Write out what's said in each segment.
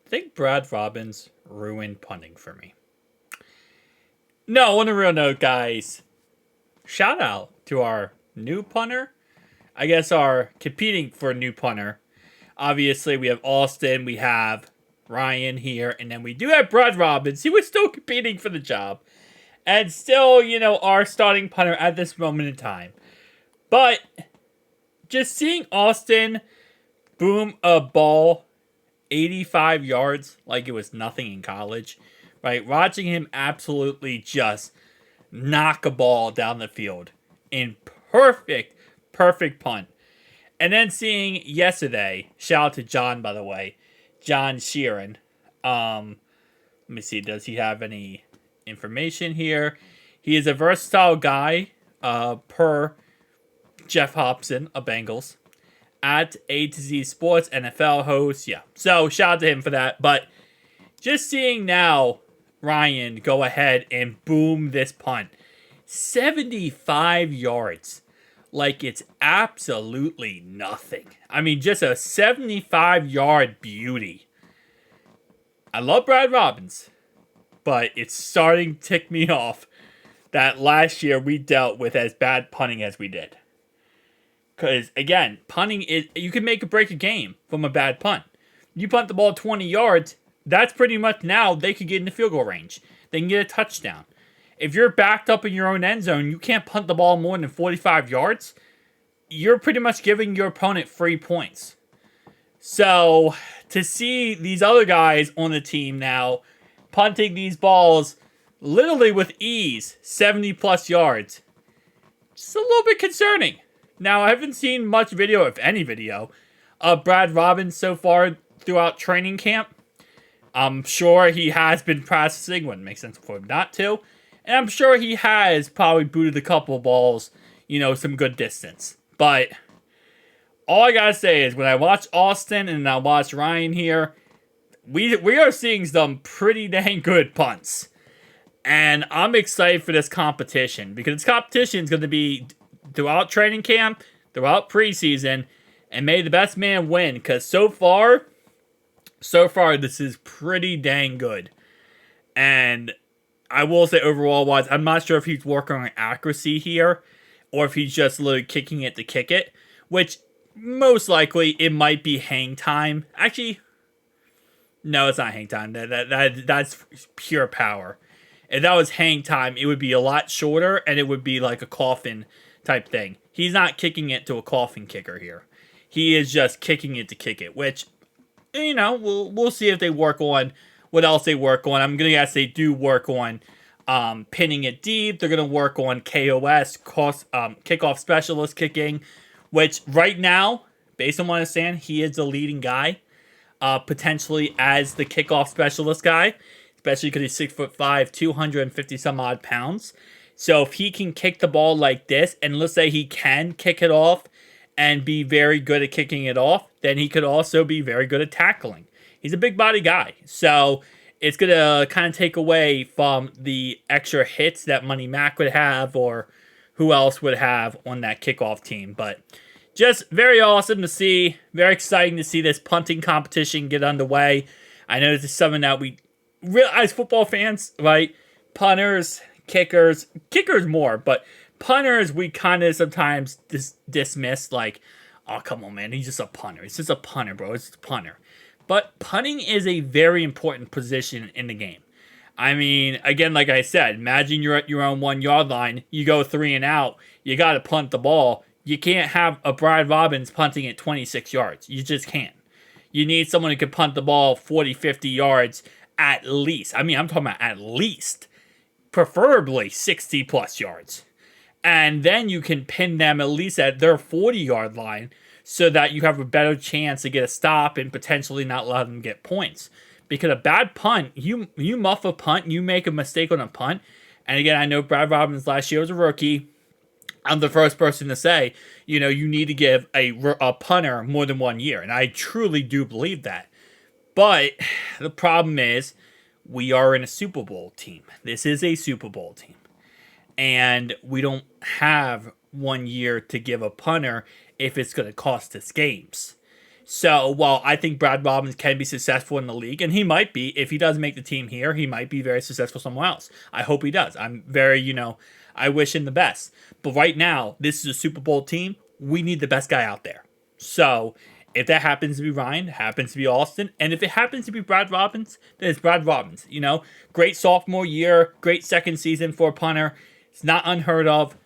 I think Brad Robbins ruined punting for me. No, on a real note, guys, shout out to our new punter. I guess our competing for a new punter. Obviously, we have Austin, we have Ryan here, and then we do have Brad Robbins. He was still competing for the job. And still, our starting punter at this moment in time. But just seeing Austin boom a ball 85 yards like it was nothing in college, right? Watching him absolutely just knock a ball down the field in perfect punt. And then seeing yesterday, shout out to John, by the way, John Sheeran. Let me see, does he have any information here? He is a versatile guy, per Jeff Hobson of Bengals, at A to Z Sports NFL host. Yeah, so shout out to him for that. But just seeing now Ryan go ahead and boom this punt, 75 yards, like it's absolutely nothing. I mean, just a 75-yard beauty. I love Brad Robbins, but it's starting to tick me off that last year we dealt with as bad punting as we did. Because, again, punting is, you can make or break a game from a bad punt. You punt the ball 20 yards, that's pretty much now they could get in the field goal range. They can get a touchdown. If you're backed up in your own end zone, you can't punt the ball more than 45 yards. You're pretty much giving your opponent free points. So, to see these other guys on the team now punting these balls literally with ease, 70 plus yards, just a little bit concerning. Now, I haven't seen much video, if any video, of Brad Robbins so far throughout training camp. I'm sure he has been practicing, wouldn't make sense for him not to. And I'm sure he has probably booted a couple of balls, some good distance. But all I gotta say is when I watch Austin and I watch Ryan here, we are seeing some pretty dang good punts. And I'm excited for this competition because this competition is going to be throughout training camp, throughout preseason, and may the best man win because so far, this is pretty dang good. And I will say overall wise, I'm not sure if he's working on accuracy here or if he's just literally kicking it to kick it, which most likely it might be hang time. Actually, no, it's not hang time. That's pure power. If that was hang time, it would be a lot shorter and it would be like a coffin type thing. He's not kicking it to a coffin kicker here. He is just kicking it to kick it, which, we'll see if they work on what else they work on. I'm going to guess they do work on pinning it deep. They're going to work on KOS, kickoff specialist kicking, which right now, based on what I understand, he is the leading guy, potentially as the kickoff specialist guy, especially because he's 6'5", 250 some odd pounds. So if he can kick the ball like this, and let's say he can kick it off and be very good at kicking it off, then he could also be very good at tackling. He's a big body guy. So it's going to kind of take away from the extra hits that Money Mac would have or who else would have on that kickoff team. But just very awesome to see. Very exciting to see this punting competition get underway. I know this is something that we, as football fans, right? Punters, kickers more, but punters we kind of sometimes dismiss like, oh, come on, man, he's just a punter. It's just a punter, bro. It's just a punter. But punting is a very important position in the game. I mean, again, like I said, imagine you're at your own 1 yard line. You go 3 and out. You got to punt the ball. You can't have a Brad Robbins punting at 26 yards. You just can't. You need someone who can punt the ball 40, 50 yards at least. I mean, I'm talking about at least. Preferably 60 plus yards. And then you can pin them at least at their 40-yard line so that you have a better chance to get a stop and potentially not let them get points. Because a bad punt, you muff a punt, you make a mistake on a punt. And again, I know Brad Robbins last year was a rookie. I'm the first person to say, you need to give a punter more than 1 year. And I truly do believe that. But the problem is, we are in a Super Bowl team. This is a Super Bowl team. And we don't have 1 year to give a punter if it's going to cost us games. So while I think Brad Robbins can be successful in the league, and he might be, if he doesn't make the team here, he might be very successful somewhere else. I hope he does. I'm very, I wish him the best. But right now, this is a Super Bowl team. We need the best guy out there. So if that happens to be Ryan, happens to be Austin, and if it happens to be Brad Robbins, then it's Brad Robbins. Great sophomore year, great second season for a punter. It's not unheard of.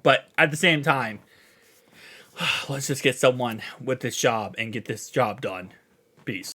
But at the same time, let's just get someone with this job and get this job done. Peace.